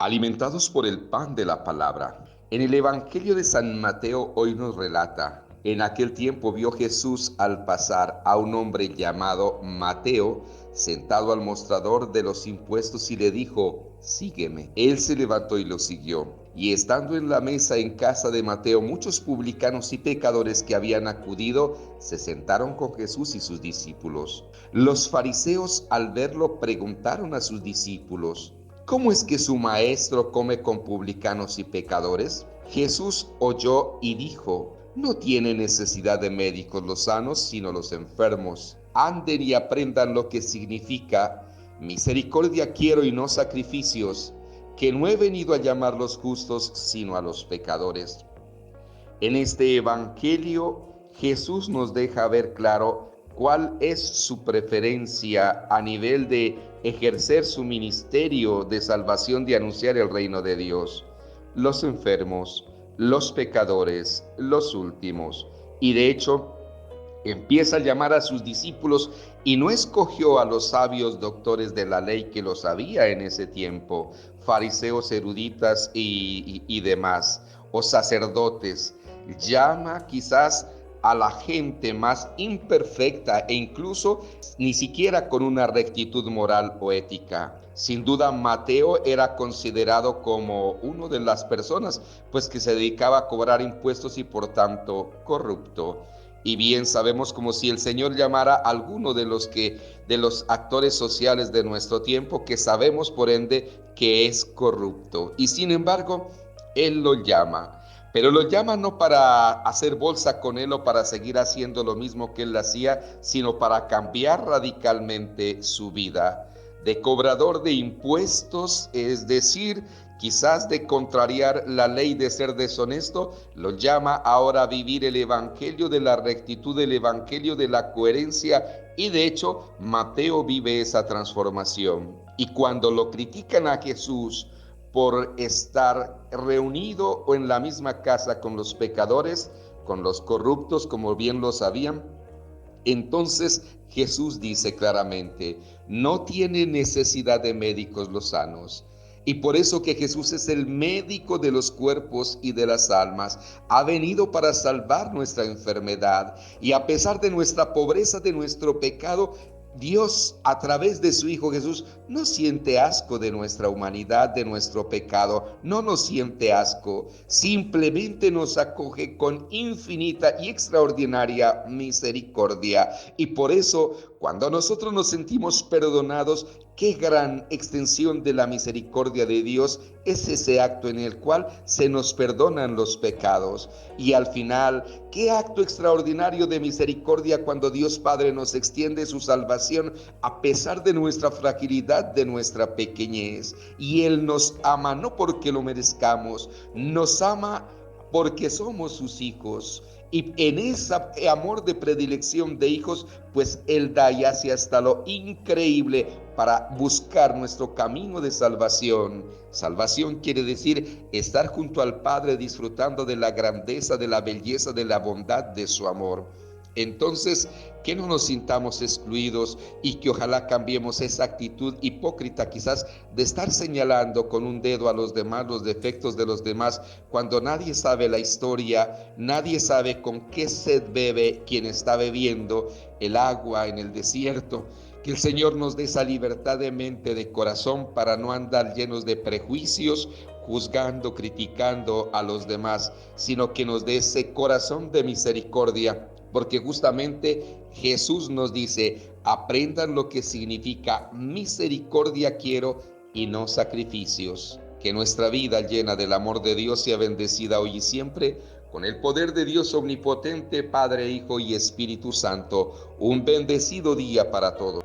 Alimentados por el pan de la palabra. En el Evangelio de San Mateo hoy nos relata: en aquel tiempo vio Jesús al pasar a un hombre llamado Mateo sentado al mostrador de los impuestos y le dijo: sígueme. Él se levantó y lo siguió. Y estando en la mesa en casa de Mateo, muchos publicanos y pecadores que habían acudido se sentaron con Jesús y sus discípulos. Los fariseos, al verlo, preguntaron a sus discípulos: ¿cómo es que su maestro come con publicanos y pecadores? Jesús oyó y dijo: no tiene necesidad de médicos los sanos, sino los enfermos. Anden y aprendan lo que significa: misericordia quiero y no sacrificios, que no he venido a llamar los justos, sino a los pecadores. En este Evangelio, Jesús nos deja ver claro cuál es su preferencia a nivel de ejercer su ministerio de salvación, de anunciar el reino de Dios: los enfermos, los pecadores, los últimos. Y de hecho, empieza a llamar a sus discípulos y no escogió a los sabios doctores de la ley, que los había en ese tiempo, fariseos, eruditas y demás, o sacerdotes. Llama quizás a la gente más imperfecta e incluso ni siquiera con una rectitud moral o ética. Sin duda, Mateo era considerado como una de las personas pues que se dedicaba a cobrar impuestos y por tanto corrupto. Y bien sabemos, como si el Señor llamara a alguno de los actores sociales de nuestro tiempo, que sabemos por ende que es corrupto. Y sin embargo, Él lo llama. Pero lo llama no para hacer bolsa con él o para seguir haciendo lo mismo que él hacía, sino para cambiar radicalmente su vida. De cobrador de impuestos, es decir, quizás de contrariar la ley, de ser deshonesto, lo llama ahora a vivir el evangelio de la rectitud, el evangelio de la coherencia, y de hecho Mateo vive esa transformación. Y cuando lo critican a Jesús por estar reunido o en la misma casa con los pecadores, con los corruptos, como bien lo sabían, entonces Jesús dice claramente: no tiene necesidad de médicos los sanos. Y por eso que Jesús es el médico de los cuerpos y de las almas, ha venido para salvar nuestra enfermedad. Y a pesar de nuestra pobreza, de nuestro pecado, Dios, a través de su Hijo Jesús, no siente asco de nuestra humanidad, de nuestro pecado. No nos siente asco, simplemente nos acoge con infinita y extraordinaria misericordia. Y por eso, cuando nosotros nos sentimos perdonados, qué gran extensión de la misericordia de Dios es ese acto en el cual se nos perdonan los pecados. Y al final, qué acto extraordinario de misericordia cuando Dios Padre nos extiende su salvación a pesar de nuestra fragilidad, de nuestra pequeñez. Y Él nos ama no porque lo merezcamos, nos ama porque somos sus hijos. Y en ese amor de predilección de hijos, pues Él da y hace hasta lo increíble para buscar nuestro camino de salvación. Salvación quiere decir estar junto al Padre, disfrutando de la grandeza, de la belleza, de la bondad de su amor. Entonces, que no nos sintamos excluidos y que ojalá cambiemos esa actitud hipócrita quizás de estar señalando con un dedo a los demás, los defectos de los demás, cuando nadie sabe la historia, nadie sabe con qué sed bebe quien está bebiendo el agua en el desierto. Que el Señor nos dé esa libertad de mente, de corazón, para no andar llenos de prejuicios, juzgando, criticando a los demás, sino que nos dé ese corazón de misericordia, porque justamente Jesús nos dice: aprendan lo que significa misericordia quiero y no sacrificios. Que nuestra vida llena del amor de Dios sea bendecida hoy y siempre con el poder de Dios omnipotente, Padre, Hijo y Espíritu Santo. Un bendecido día para todos.